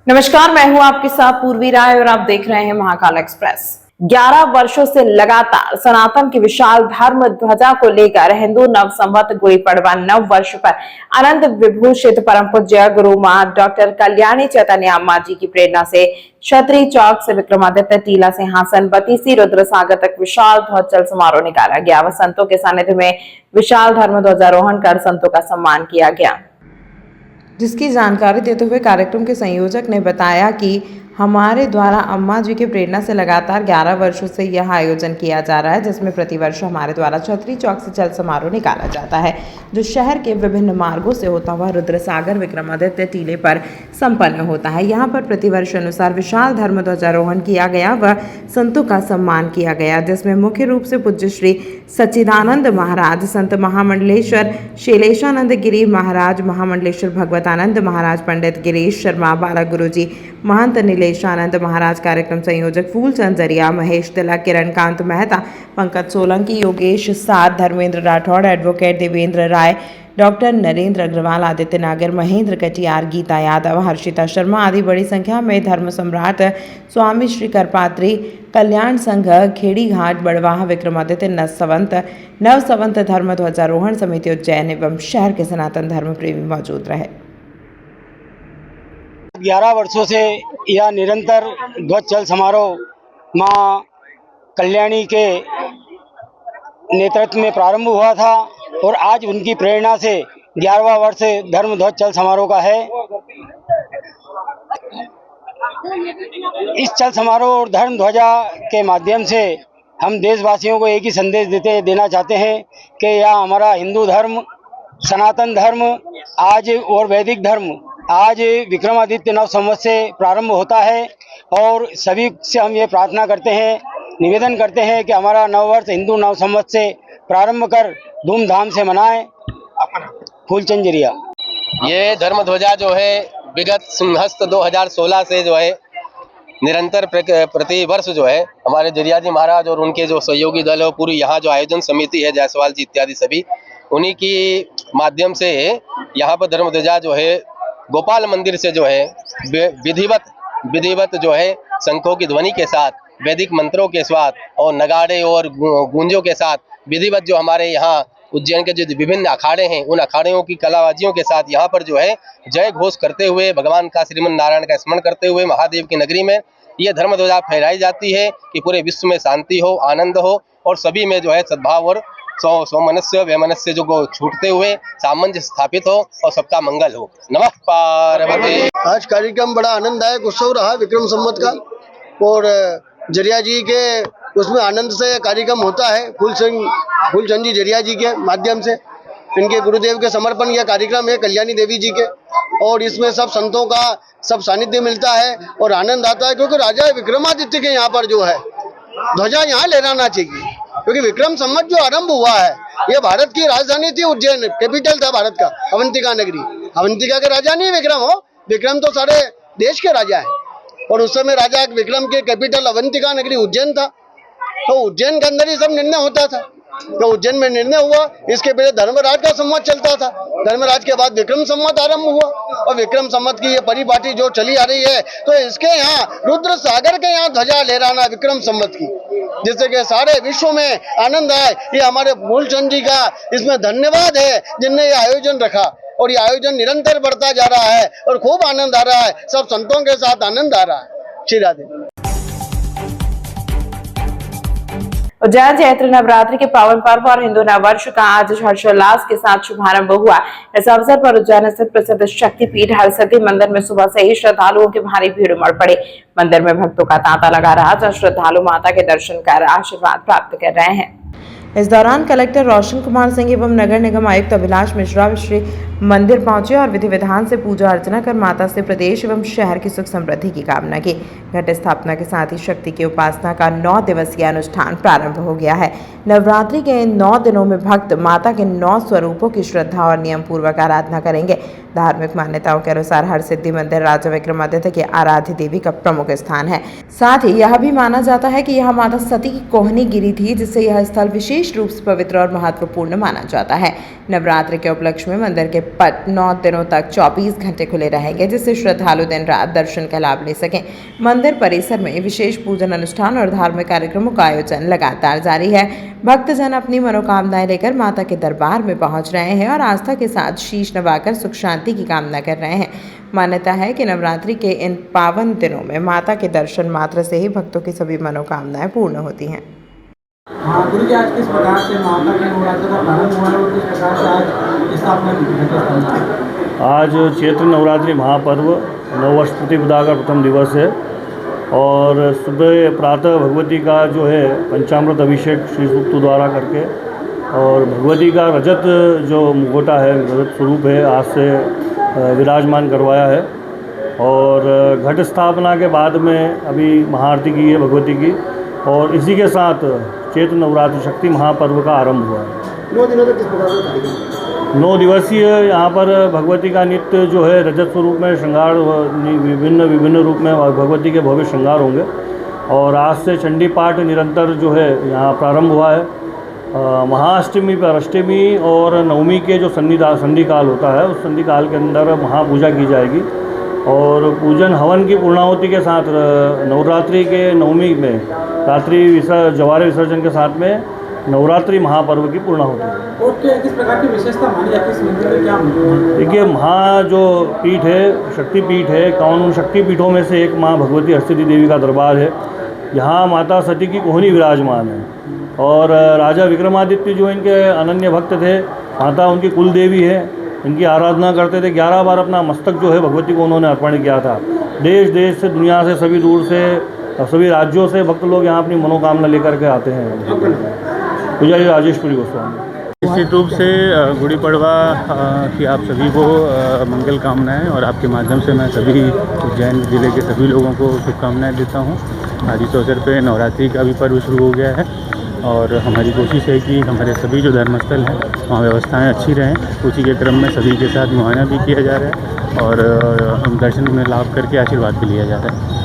नमस्कार, मैं हूं आपके साथ पूर्वी राय और आप देख रहे हैं महाकाल एक्सप्रेस। 11 वर्षों से लगातार सनातन की विशाल धर्म ध्वजा को लेकर हिंदू नव संवत गुड़ी पड़वा नव वर्ष पर आनंद विभूषित परम पूज्य गुरु मां डॉक्टर कल्याणी चैतन्य अम्मा जी की प्रेरणा से छतरी चौक से विक्रमादित्य टीला सिंहासन बतीसी रुद्र सागर तक विशाल ध्वजल समारोह निकाला गया व संतों के सानिध्य में विशाल धर्म ध्वजारोहण कर संतों का सम्मान किया गया, जिसकी जानकारी देते हुए कार्यक्रम के संयोजक ने बताया कि हमारे द्वारा अम्मा जी की प्रेरणा से लगातार 11 वर्षों से यह आयोजन किया जा रहा है, जिसमें प्रतिवर्ष हमारे द्वारा छतरी चौक से चल समारोह निकाला जाता है, जो शहर के विभिन्न मार्गों से होता हुआ रुद्र सागर विक्रमादित्य टीले पर संपन्न होता है। यहाँ पर प्रतिवर्ष अनुसार विशाल धर्म ध्वजारोहण किया गया व संतों का सम्मान किया गया, जिसमें मुख्य रूप से पूज्य श्री सच्चिदानंद महाराज, संत महामंडलेश्वर शैलेशानंद गिरी महाराज, महामंडलेश्वर भगवतानंद महाराज, पंडित गिरीश शर्मा, बालक गुरु जी, महंत नीलेशानंद महाराज, कार्यक्रम संयोजक फूलचंद जरिया, महेश तिलक, किरण कांत मेहता, पंकज सोलंकी, योगेश साध, धर्मेंद्र राठौड़, एडवोकेट देवेंद्र राय, डॉक्टर नरेंद्र अग्रवाल, आदित्य नागर, महेंद्र कटियार, गीता यादव, हर्षिता शर्मा आदि बड़ी संख्या में धर्म सम्राट स्वामी श्री करपात्री कल्याण संघ खेड़ी घाट बड़वाह विक्रमादित्य नव संवत धर्म ध्वजारोहण समिति उज्जैन एवं शहर के सनातन धर्म प्रेमी मौजूद रहे। 11 वर्षों से यह निरंतर ध्वज चल समारोह मां कल्याणी के नेतृत्व में प्रारंभ हुआ था और आज उनकी प्रेरणा से 11वां वर्ष धर्म ध्वज चल समारोह का है। इस चल समारोह और धर्म ध्वजा के माध्यम से हम देशवासियों को एक ही संदेश देना चाहते हैं कि यह हमारा हिंदू धर्म, सनातन धर्म आज और वैदिक धर्म आज विक्रमादित्य नव संवत से प्रारंभ होता है और सभी से हम ये प्रार्थना करते हैं, निवेदन करते हैं कि हमारा नववर्ष हिंदू नव संवत से प्रारंभ कर धूमधाम से मनाएं। फूलचंद जरिया। ये धर्म ध्वजा जो है विगत सिंहस्थ 2016 से जो है निरंतर प्रति वर्ष जो है हमारे जरिया जी महाराज और उनके जो सहयोगी दल है पूरी यहाँ जो आयोजन समिति है जायसवाल जी इत्यादि सभी उन्हीं की माध्यम से यहाँ पर धर्म ध्वजा जो है गोपाल मंदिर से जो है विधिवत जो है शंखों की ध्वनि के साथ, वैदिक मंत्रों के साथ और नगाड़े और गूंजों के साथ विधिवत जो हमारे यहाँ उज्जैन के जो विभिन्न अखाड़े हैं उन अखाड़ों की कलाबाजियों के साथ यहाँ पर जो है जय घोष करते हुए भगवान का श्रीमन नारायण का स्मरण करते हुए महादेव की नगरी में यह धर्म ध्वजा फहराई जाती है कि पूरे विश्व में शांति हो, आनंद हो और सभी में जो है सद्भाव और सौमनस्य वैमनस्य जो छूटते हुए सामंजस्य स्थापित हो और सबका मंगल हो। नमः पार्वती। आज कार्यक्रम बड़ा आनंददायक उत्सव रहा विक्रम संवत का और जरिया जी के उसमें आनंद से कार्यक्रम होता है। फूलचंद जी जरिया जी के माध्यम से इनके गुरुदेव के समर्पण यह कार्यक्रम है कल्याणी देवी जी के और इसमें सब संतों का सब सानिध्य मिलता है और आनंद आता है क्योंकि राजा विक्रमादित्य के यहाँ पर जो है ध्वजा यहाँ लहराना चाहिए क्योंकि विक्रम संवत जो आरंभ हुआ है ये भारत की राजधानी थी, उज्जैन कैपिटल था भारत का, अवंतिका नगरी। अवंतिका के राजा नहीं विक्रम हो, विक्रम तो सारे देश के राजा है और उस समय राजा विक्रम के कैपिटल अवंतिका नगरी उज्जैन था। तो उज्जैन के अंदर ही सब निर्णय होता था। तो उज्जैन में निर्णय हुआ, इसके पहले धर्मराज का संवत चलता था, धर्मराज के बाद विक्रम संवत आरंभ हुआ और विक्रम संवत की ये परिपाटी जो चली आ रही है तो इसके यहाँ रुद्र सागर के यहाँ ध्वजा लहराना विक्रम संवत की, जिससे कि सारे विश्व में आनंद आए। ये हमारे फूलचंद जी का इसमें धन्यवाद है जिनने ये आयोजन रखा और ये आयोजन निरंतर बढ़ता जा रहा है और खूब आनंद आ रहा है, सब संतों के साथ आनंद आ रहा है। श्री राधे। उज्जैन चैत्र नवरात्रि के पावन पर्व और हिंदू नववर्ष का आज हर्षोल्लास के साथ शुभारंभ हुआ। इस अवसर पर उज्जैन स्थित प्रसिद्ध शक्तिपीठ हरसिद्धि मंदिर में सुबह से ही श्रद्धालुओं की भारी भीड़ उमड़ पड़ी। मंदिर में भक्तों का तांता लगा रहा, जहां श्रद्धालु माता के दर्शन कर आशीर्वाद प्राप्त कर रहे हैं। इस दौरान कलेक्टर रोशन कुमार सिंह एवं नगर निगम आयुक्त अभिलाष मिश्रा श्री मंदिर पहुंचे और विधि विधान से पूजा अर्चना कर माता से प्रदेश एवं शहर की सुख समृद्धि की कामना की। घट स्थापना के साथ ही शक्ति की उपासना का 9 दिवसीय अनुष्ठान प्रारंभ हो गया है। नवरात्रि के इन 9 दिनों में भक्त माता के 9 स्वरूपों की श्रद्धा और नियम पूर्वक आराधना करेंगे। धार्मिक मान्यताओं के अनुसार हरसिद्धि मंदिर राजा विक्रमादित्य के आराध्य देवी का प्रमुख स्थान है। साथ ही यह भी माना जाता है कि यह माता सती की कोहनी गिरी थी, जिससे यह स्थल विशेष रूप से पवित्र और महत्वपूर्ण माना जाता है। नवरात्रि के उपलक्ष्य में मंदिर के पट 9 दिनों तक 24 घंटे खुले रहेंगे, जिससे श्रद्धालु दिन रात दर्शन का लाभ ले सकें। मंदिर परिसर में विशेष पूजन अनुष्ठान और धार्मिक कार्यक्रमों का आयोजन लगातार जारी है। भक्तजन अपनी मनोकामनाएं लेकर माता के दरबार में पहुंच रहे हैं और आस्था के साथ शीश नवाकर सुख शांति की कामना कर रहे हैं। मान्यता है कि नवरात्रि के इन पावन दिनों में माता के दर्शन मात्र से ही भक्तों की सभी मनोकामनाएं पूर्ण होती हैं। हाँ गुरु जी, आज किस प्रकार से माता के नवरात्र का प्रारंभ हुआ है और किस प्रकार से आज स्थापना? आज चैत्र नवरात्रि महापर्व नववर्ष प्रतिपदा का प्रथम दिवस है और सुबह प्रातः भगवती का जो है पंचामृत अभिषेक श्री सूक्त द्वारा करके और भगवती का रजत जो मुखौटा है, रजत स्वरूप है, आज से विराजमान करवाया है और घट स्थापना के बाद में अभी महाआरती की है भगवती की और इसी के साथ चैत्र नवरात्रि शक्ति महापर्व का आरंभ हुआ है। 9 दिनों तक किस प्रकार का कार्यक्रम? 9 दिवसीय यहाँ पर भगवती का नित्य जो है रजत स्वरूप में श्रृंगार विभिन्न रूप में भगवती के भव्य श्रृंगार होंगे और आज से चंडी पाठ निरंतर जो है यहाँ प्रारंभ हुआ है। महाअष्टमी पर अष्टमी और नवमी के जो संधि काल होता है उस संधि काल के अंदर महापूजा की जाएगी और पूजन हवन की पूर्णाहुति के साथ नवरात्रि के नवमी में रात्रि जवारे विसर्जन के साथ में नवरात्रि महापर्व की पूर्णाहुति है। और किस प्रकार की विशेषता मानी जाती है इस मंदिर में? क्या देखिए, महा जो पीठ है शक्ति पीठ है, कौन शक्ति पीठों में से एक माँ भगवती हरसिद्धि देवी का दरबार है। यहाँ माता सती की कोहनी विराजमान है और राजा विक्रमादित्य जो इनके अनन्य भक्त थे, माता उनकी कुल देवी है, इनकी आराधना करते थे। 11 बार अपना मस्तक जो है भगवती को उन्होंने अर्पण किया था। देश देश से, दुनिया से, सभी दूर से, सभी राज्यों से भक्त लोग यहाँ अपनी मनोकामना लेकर के आते हैं। पूजा जी राजेशपुरी गोस्वामी। निश्चित रूप से गुड़ी पड़वा की आप सभी को मंगल कामनाएं और आपके माध्यम से मैं सभी उज्जैन जिले के सभी लोगों को शुभकामनाएं देता हूं। आज इस अवसर पर नवरात्रि का भी पर्व शुरू हो गया है और हमारी कोशिश है कि हमारे सभी जो धर्मस्थल हैं वहाँ व्यवस्थाएं अच्छी रहें। उसी के क्रम में सभी के साथ मुआयना भी किया जा रहा है और दर्शन में लाभ करके आशीर्वाद भी लिया जा रहा है।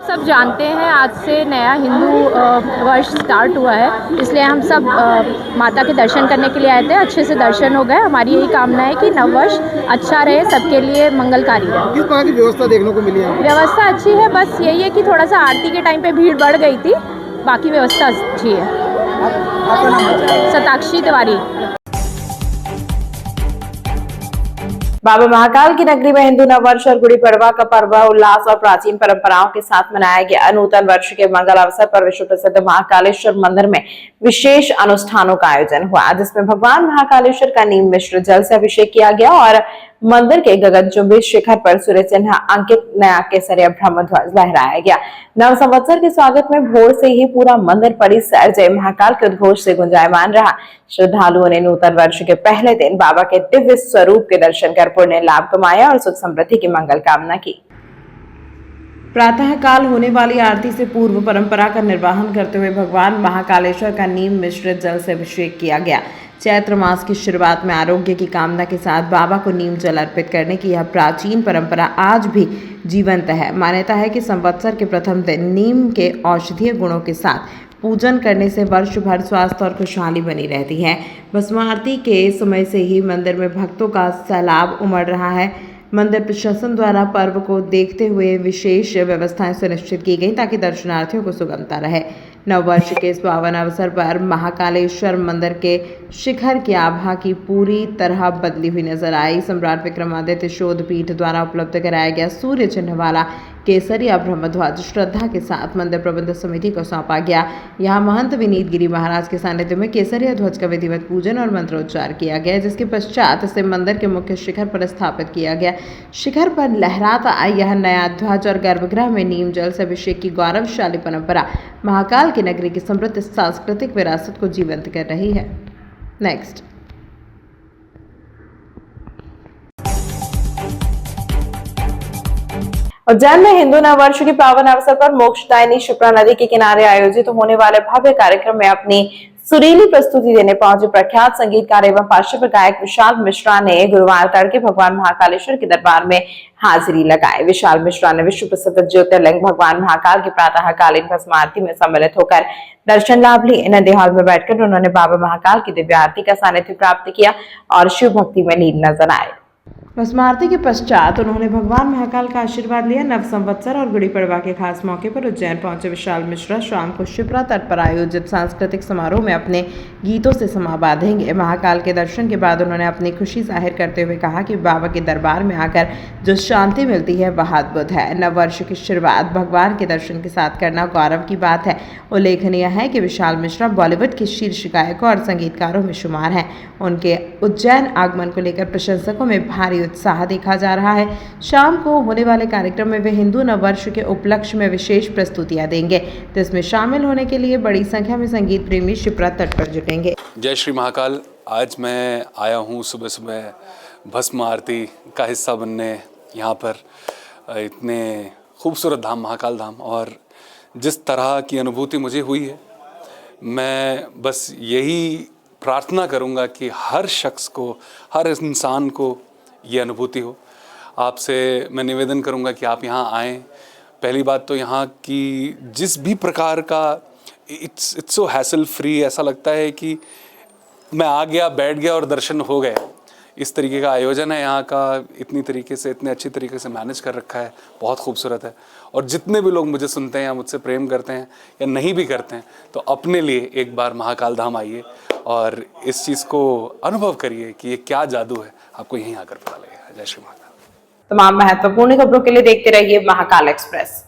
सब जानते हैं आज से नया हिंदू वर्ष स्टार्ट हुआ है, इसलिए हम सब माता के दर्शन करने के लिए आए थे। अच्छे से दर्शन हो गए। हमारी यही कामना है कि नववर्ष अच्छा रहे, सबके लिए मंगलकारी रहे। किस प्रकार की व्यवस्था देखने को मिली है? व्यवस्था अच्छी है, बस यही है कि थोड़ा सा आरती के टाइम पे भीड़ बढ़ गई थी, बाकी व्यवस्था अच्छी है। सताक्षी तिवारी। बाबा महाकाल की नगरी में हिंदू नववर्ष और गुड़ी पड़वा का पर्व उल्लास और प्राचीन परंपराओं के साथ मनाया गया। नूतन वर्ष के मंगल अवसर पर विश्व प्रसिद्ध महाकालेश्वर मंदिर में विशेष अनुष्ठानों का आयोजन हुआ, जिसमें भगवान महाकालेश्वर का नीम मिश्र जल से अभिषेक किया गया और मंदिर के गगनचुंबी शिखर पर सूर्य चिन्ह अंकित नया केसरिया ब्रह्मध्वज लहराया गया। नव संवत्सर के स्वागत में भोर से ही पूरा मंदिर परिसर जय महाकाल के उद्घोष से गुंजायमान रहा। श्रद्धालुओं ने नूतन वर्ष के पहले दिन बाबा के दिव्य स्वरूप के दर्शन कर पुण्य लाभ कमाया और सुख समृद्धि की मंगल कामना की। प्रातः काल होने वाली आरती से पूर्व परंपरा का निर्वहन करते हुए भगवान महाकालेश्वर का नीम मिश्रित जल से अभिषेक किया गया। चैत्र मास की शुरुआत में आरोग्य की कामना के साथ बाबा को नीम जल अर्पित करने की यह प्राचीन परंपरा आज भी जीवंत है। मान्यता है कि संवत्सर के प्रथम दिन नीम के औषधीय गुणों के साथ पूजन करने से वर्ष भर स्वास्थ्य और खुशहाली बनी रहती है। भस्म आरती के समय से ही मंदिर में भक्तों का सैलाब उमड़ रहा है। मंदिर प्रशासन द्वारा पर्व को देखते हुए विशेष व्यवस्थाएं सुनिश्चित की गई ताकि दर्शनार्थियों को सुगमता रहे। नववर्ष के इस पावन अवसर पर महाकालेश्वर मंदिर के शिखर की आभा की पूरी तरह बदली हुई नजर आई। सम्राट विक्रमादित्य शोध पीठ द्वारा उपलब्ध कराया गया सूर्य चिन्ह वाला केसरिया ब्रह्मध्वज श्रद्धा के साथ मंदिर प्रबंध समिति को सौंपा गया। यहाँ महंत विनीत गिरी महाराज के सानिध्य में केसरिया ध्वज का विधिवत पूजन और मंत्रोच्चार किया गया, जिसके पश्चात इसे मंदिर के मुख्य शिखर पर स्थापित किया गया। शिखर पर लहराता यह नया ध्वज और गर्भगृह में नीम जल से अभिषेक की गौरवशाली परंपरा महाकाल की नगरी की समृद्ध सांस्कृतिक विरासत को जीवंत कर रही है। नेक्स्ट। उज्जैन में हिंदू नववर्ष के पावन अवसर पर मोक्षदायिनी शिप्रा नदी के किनारे आयोजित होने वाले भव्य कार्यक्रम में अपनी सुरीली प्रस्तुति देने पहुंचे प्रख्यात संगीतकार एवं पार्श्व गायक विशाल मिश्रा ने गुरुवार तड़के भगवान महाकालेश्वर के दरबार में हाजिरी लगाई। विशाल मिश्रा ने विश्व प्रसिद्ध ज्योतिर्लिंग भगवान महाकाल की प्रातःकालीन भस्म आरती में सम्मिलित होकर दर्शन लाभ लिए। नंदी हॉल में बैठकर उन्होंने बाबा महाकाल की दिव्य आरती का सानिध्य प्राप्त किया और शिव भक्ति में लीन नजर आए। भस्म आरती के पश्चात उन्होंने भगवान महाकाल का आशीर्वाद लिया। नव संवत्सर और गुड़ी पड़वा के खास मौके पर उज्जैन पहुंचे विशाल मिश्रा शाम को शिप्रा तट पर आयोजित सांस्कृतिक समारोह में अपने गीतों से समा बांधेंगे। महाकाल के दर्शन के बाद उन्होंने अपनी खुशी जाहिर करते हुए कहा कि बाबा के दरबार में आकर जो शांति मिलती है वह अद्भुत है। नव वर्ष की शुरुआत भगवान के दर्शन के साथ करना गौरव की बात है। उल्लेखनीय है कि विशाल मिश्रा बॉलीवुड के शीर्ष गायकों और संगीतकारों में शुमार हैं। उनके उज्जैन आगमन को लेकर प्रशंसकों में भारी उत्साह देखा जा रहा है। शाम को होने वाले कार्यक्रम में वे हिंदू नव वर्ष के उपलक्ष्य में विशेष प्रस्तुतियां देंगे, तो इसमें शामिल होने के लिए बड़ी संख्या में संगीत प्रेमी शिप्रा तट पर जुटेंगे। जय श्री महाकाल। आज मैं आया हूँ सुबह सुबह भस्म आरती का हिस्सा बनने यहाँ पर इतने खूबसूरत धाम महाकाल धाम, और जिस तरह की अनुभूति मुझे हुई है, मैं बस यही प्रार्थना करूँगा कि हर शख्स को, हर इंसान को ये अनुभूति हो। आपसे मैं निवेदन करूँगा कि आप यहाँ आएँ। पहली बात तो यहाँ की जिस भी प्रकार का इट्स सो हैसल फ्री, ऐसा लगता है कि मैं आ गया, बैठ गया और दर्शन हो गए। इस तरीके का आयोजन है यहाँ का, इतनी तरीके से, इतने अच्छी तरीके से मैनेज कर रखा है, बहुत खूबसूरत है। और जितने भी लोग मुझे सुनते हैं या मुझसे प्रेम करते हैं या नहीं भी करते हैं, तो अपने लिए एक बार महाकाल धाम आइए और इस चीज़ को अनुभव करिए कि ये क्या जादू है, आपको यहीं आकर पता लगेगा। जय श्री महाकाल। तमाम महत्वपूर्ण खबरों के लिए देखते रहिए महाकाल एक्सप्रेस।